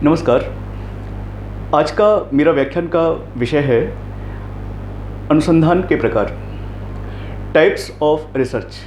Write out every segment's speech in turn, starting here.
नमस्कार। आज का मेरा व्याख्यान का विषय है अनुसंधान के प्रकार, टाइप्स ऑफ रिसर्च।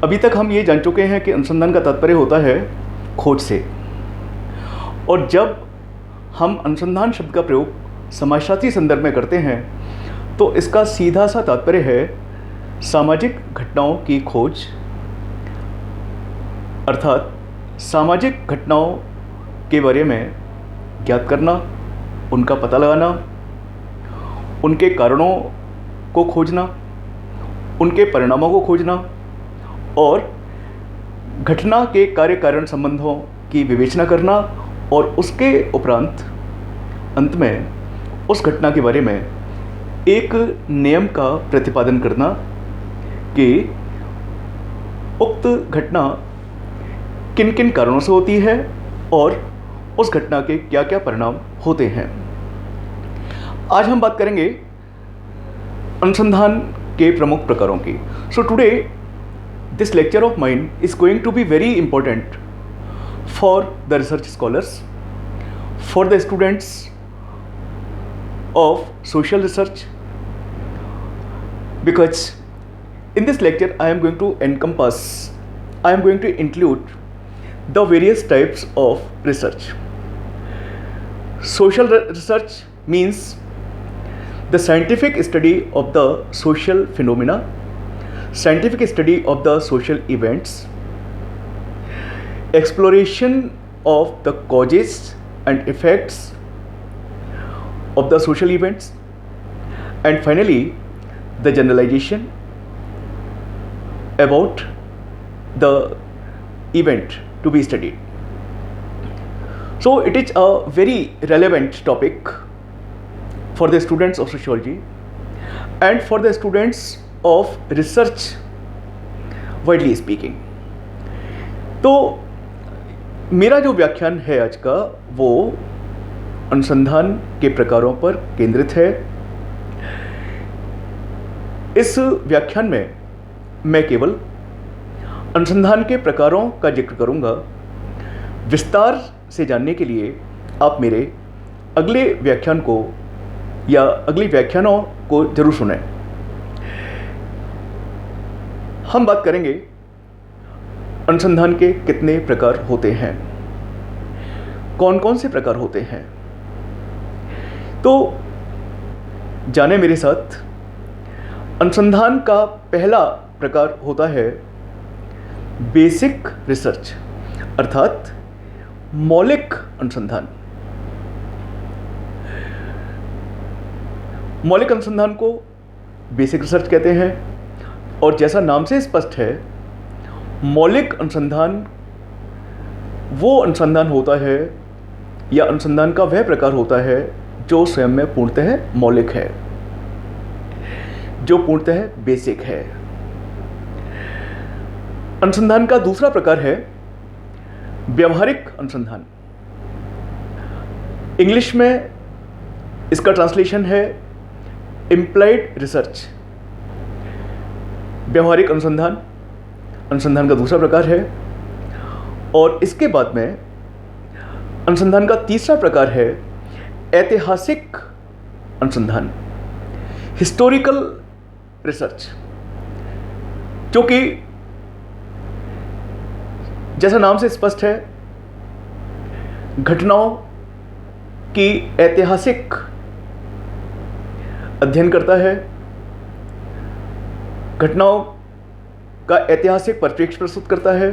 अभी तक हम ये जान चुके हैं कि अनुसंधान का तात्पर्य होता है खोज से, और जब हम अनुसंधान शब्द का प्रयोग समाजशास्त्री संदर्भ में करते हैं तो इसका सीधा सा तात्पर्य है सामाजिक घटनाओं की खोज, अर्थात सामाजिक घटनाओं के बारे में ज्ञात करना, उनका पता लगाना, उनके कारणों को खोजना, उनके परिणामों को खोजना और घटना के कार्य कारण संबंधों की विवेचना करना, और उसके उपरांत अंत में उस घटना के बारे में एक नियम का प्रतिपादन करना कि उक्त घटना किन किन कारणों से होती है और उस घटना के क्या क्या परिणाम होते हैं। आज हम बात करेंगे अनुसंधान के प्रमुख प्रकारों की। So today this lecture of mine is going to be very important for the research scholars, for the students of social research, because in this lecture I am going to include the various types of research. Social research means the scientific study of the social phenomena, scientific study of the social events, exploration of the causes and effects of the social events, and finally the generalization about the event to be studied. So it is a very relevant topic for the students of sociology and for the students of research widely speaking. तो मेरा जो व्याख्यान है आज का वो अनुसंधान के प्रकारों पर केंद्रित है। इस व्याख्यान में मैं केवल अनुसंधान के प्रकारों का जिक्र करूंगा। विस्तार से जानने के लिए आप मेरे अगले व्याख्यान को या अगले व्याख्यानों को जरूर सुनें। हम बात करेंगे अनुसंधान के कितने प्रकार होते हैं, कौन कौन से प्रकार होते हैं। तो जाने मेरे साथ, अनुसंधान का पहला प्रकार होता है बेसिक रिसर्च, अर्थात मौलिक अनुसंधान। मौलिक अनुसंधान को बेसिक रिसर्च कहते हैं, और जैसा नाम से स्पष्ट है, मौलिक अनुसंधान वो अनुसंधान होता है या अनुसंधान का वह प्रकार होता है जो स्वयं में पूर्णतः मौलिक है, जो पूर्णतः बेसिक है। अनुसंधान का दूसरा प्रकार है व्यवहारिक अनुसंधान। इंग्लिश में इसका ट्रांसलेशन है इम्प्लाइड रिसर्च। व्यवहारिक अनुसंधान अनुसंधान का दूसरा प्रकार है, और इसके बाद में अनुसंधान का तीसरा प्रकार है ऐतिहासिक अनुसंधान, हिस्टोरिकल रिसर्च, जो कि जैसा नाम से स्पष्ट है घटनाओं की ऐतिहासिक अध्ययन करता है, घटनाओं का ऐतिहासिक परिप्रेक्ष्य प्रस्तुत करता है,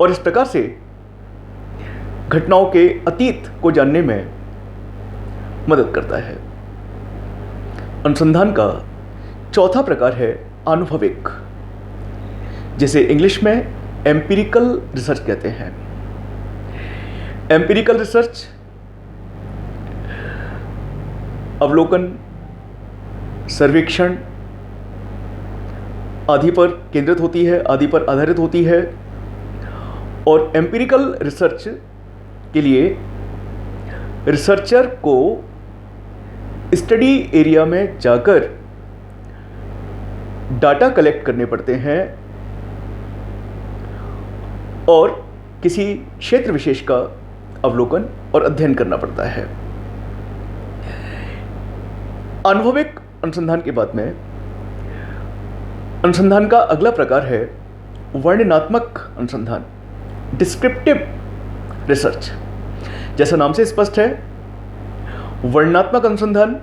और इस प्रकार से घटनाओं के अतीत को जानने में मदद करता है। अनुसंधान का चौथा प्रकार है आनुभविक, जिसे इंग्लिश में एम्पिरिकल रिसर्च कहते हैं। एम्पिरिकल रिसर्च अवलोकन, सर्वेक्षण आदि पर केंद्रित होती है, आदि पर आधारित होती है, और एम्पिरिकल रिसर्च के लिए रिसर्चर को स्टडी एरिया में जाकर डाटा कलेक्ट करने पड़ते हैं और किसी क्षेत्र विशेष का अवलोकन और अध्ययन करना पड़ता है। अनुभविक अनुसंधान के बाद में अनुसंधान का अगला प्रकार है वर्णनात्मक अनुसंधान, डिस्क्रिप्टिव रिसर्च। जैसा नाम से स्पष्ट है, वर्णनात्मक अनुसंधान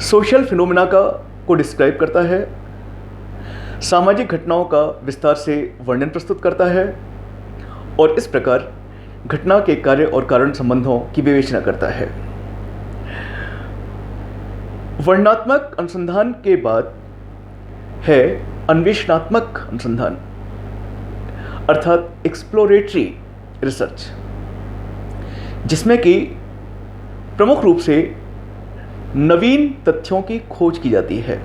सोशल फिनोमेना को डिस्क्राइब करता है, सामाजिक घटनाओं का विस्तार से वर्णन प्रस्तुत करता है और इस प्रकार घटना के कार्य और कारण संबंधों की विवेचना करता है। वर्णनात्मक अनुसंधान के बाद है अन्वेषणात्मक अनुसंधान अर्थात एक्सप्लोरेटरी रिसर्च, जिसमें कि प्रमुख रूप से नवीन तथ्यों की खोज की जाती है।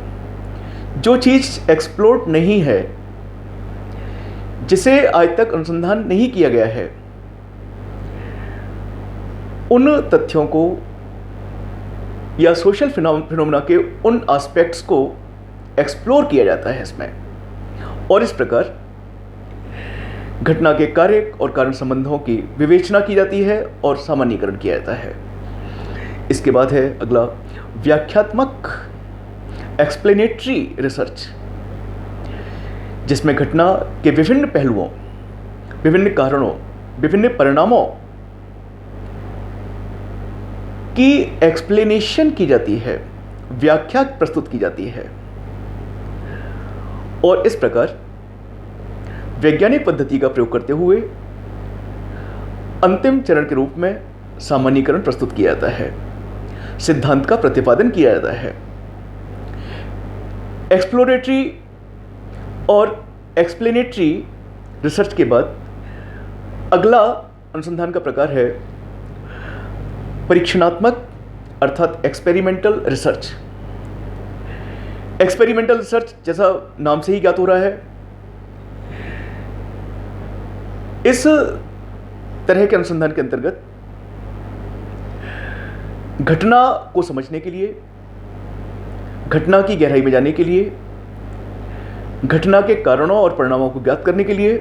जो चीज़ एक्सप्लोर्ड नहीं है, जिसे आज तक अनुसंधान नहीं किया गया है, उन तथ्यों को या सोशल फिनोमेना के उन एस्पेक्ट्स को एक्सप्लोर किया जाता है इसमें, और इस प्रकार घटना के कार्य और कारण संबंधों की विवेचना की जाती है और सामान्यीकरण किया जाता है। इसके बाद है अगला व्याख्यात्मक एक्सप्लेनेटरी रिसर्च, जिसमें घटना के विभिन्न पहलुओं, विभिन्न कारणों, विभिन्न परिणामों की एक्सप्लेनेशन की जाती है, व्याख्या प्रस्तुत की जाती है और इस प्रकार वैज्ञानिक पद्धति का प्रयोग करते हुए अंतिम चरण के रूप में सामान्यीकरण प्रस्तुत किया जाता है, सिद्धांत का प्रतिपादन किया जाता है। एक्सप्लोरेटरी और एक्सप्लेनेटरी रिसर्च के बाद अगला अनुसंधान का प्रकार है परीक्षणात्मक अर्थात एक्सपेरिमेंटल रिसर्च। एक्सपेरिमेंटल रिसर्च जैसा नाम से ही ज्ञात हो रहा है, इस तरह के अनुसंधान के अंतर्गत घटना को समझने के लिए, घटना की गहराई में जाने के लिए, घटना के कारणों और परिणामों को ज्ञात करने के लिए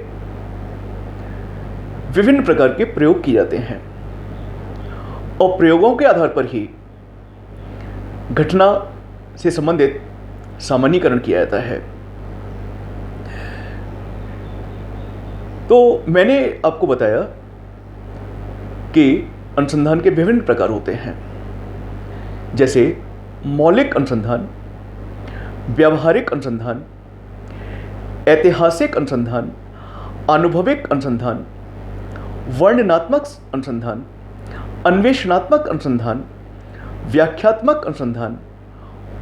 विभिन्न प्रकार के प्रयोग किए जाते हैं और प्रयोगों के आधार पर ही घटना से संबंधित सामान्यीकरण किया जाता है। तो मैंने आपको बताया कि अनुसंधान के विभिन्न प्रकार होते हैं, जैसे मौलिक अनुसंधान, व्यावहारिक अनुसंधान, ऐतिहासिक अनुसंधान, अनुभविक अनुसंधान, वर्णनात्मक अनुसंधान, अन्वेषणात्मक अनुसंधान, व्याख्यात्मक अनुसंधान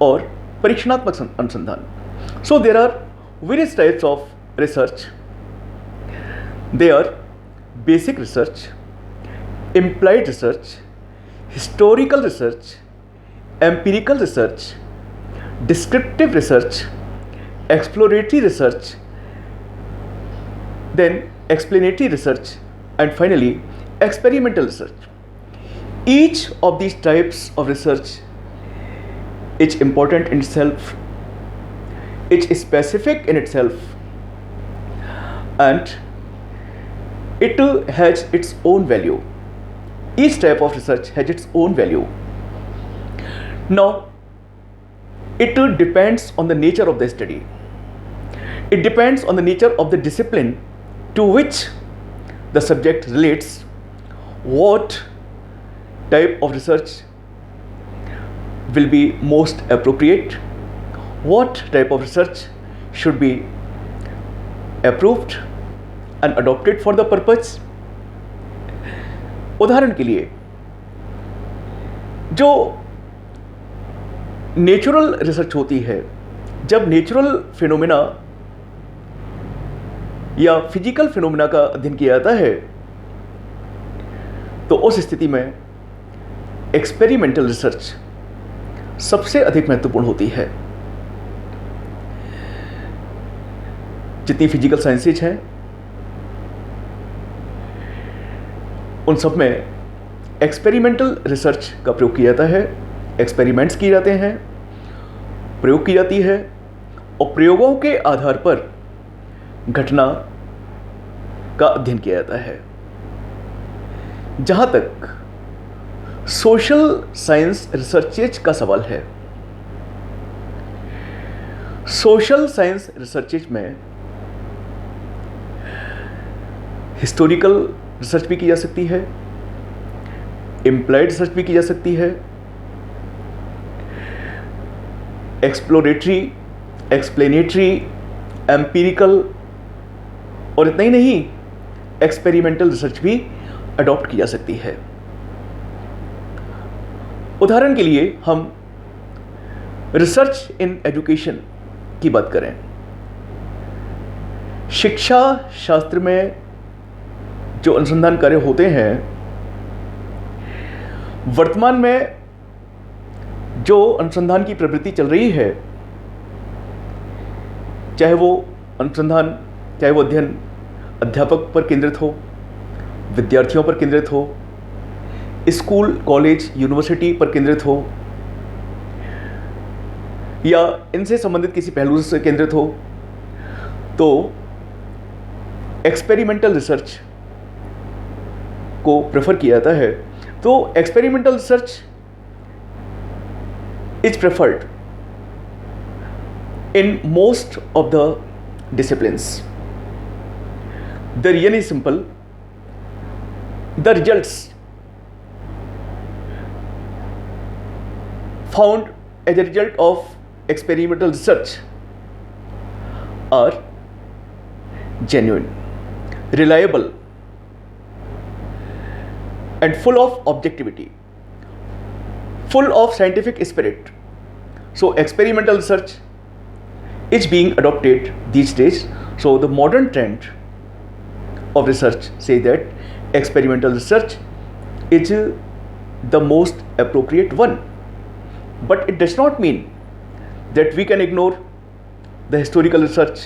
और परीक्षणात्मक अनुसंधान। So there are various types of research. They are basic research, implied research, historical research, empirical research, descriptive research, exploratory research, then explanatory research, and finally experimental research. Each of these types of research is important in itself, it's specific in itself, and it has its own value. Each type of research has its own value. Now, it depends on the nature of the study. It depends on the nature of the discipline to which the subject relates, what type of research will be most appropriate, what type of research should be approved and adopted for the purpose. उदाहरण के लिए, जो natural research होती है, जब natural phenomena या physical phenomena का अध्ययन किया जाता है, तो उस स्थिति में एक्सपेरिमेंटल रिसर्च सबसे अधिक महत्वपूर्ण होती है। जितनी फिजिकल साइंसेज हैं, उन सब में एक्सपेरिमेंटल रिसर्च का प्रयोग किया जाता है, एक्सपेरिमेंट्स किए जाते हैं, प्रयोग की जाती है और प्रयोगों के आधार पर घटना का अध्ययन किया जाता है। जहाँ तक सोशल साइंस रिसर्चेज का सवाल है, सोशल साइंस रिसर्चेज में हिस्टोरिकल रिसर्च भी की जा सकती है, इम्प्लाइड रिसर्च भी की जा सकती है, एक्सप्लोरेटरी, एक्सप्लेनेटरी, एम्पिरिकल और इतना ही नहीं, एक्सपेरिमेंटल रिसर्च भी अडॉप्ट की जा सकती है। उदाहरण के लिए हम रिसर्च इन एजुकेशन की बात करें। शिक्षा शास्त्र में जो अनुसंधान कार्य होते हैं, वर्तमान में जो अनुसंधान की प्रवृत्ति चल रही है, चाहे वो अनुसंधान, चाहे वो अध्ययन अध्यापक पर केंद्रित हो, विद्यार्थियों पर केंद्रित हो, स्कूल, कॉलेज, यूनिवर्सिटी पर केंद्रित हो, या इनसे संबंधित किसी पहलू से केंद्रित हो, तो एक्सपेरिमेंटल रिसर्च को प्रेफर किया जाता है। तो experimental research is preferred in most of the disciplines. The reason is simple, the results found as a result of experimental research are genuine, reliable, and full of objectivity, full of scientific spirit. So experimental research is being adopted these days. So the modern trend of research says that experimental research is the most appropriate one. But it does not mean that we can ignore the historical research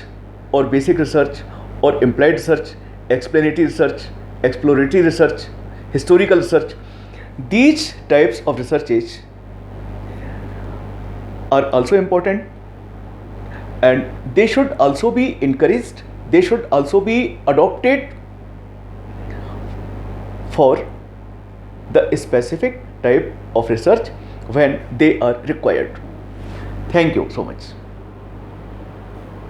or basic research or implied research, explanatory research, exploratory research, historical research. These types of researches are also important, and they should also be encouraged. They should also be adopted for the specific type of research when they are required. Thank you so much.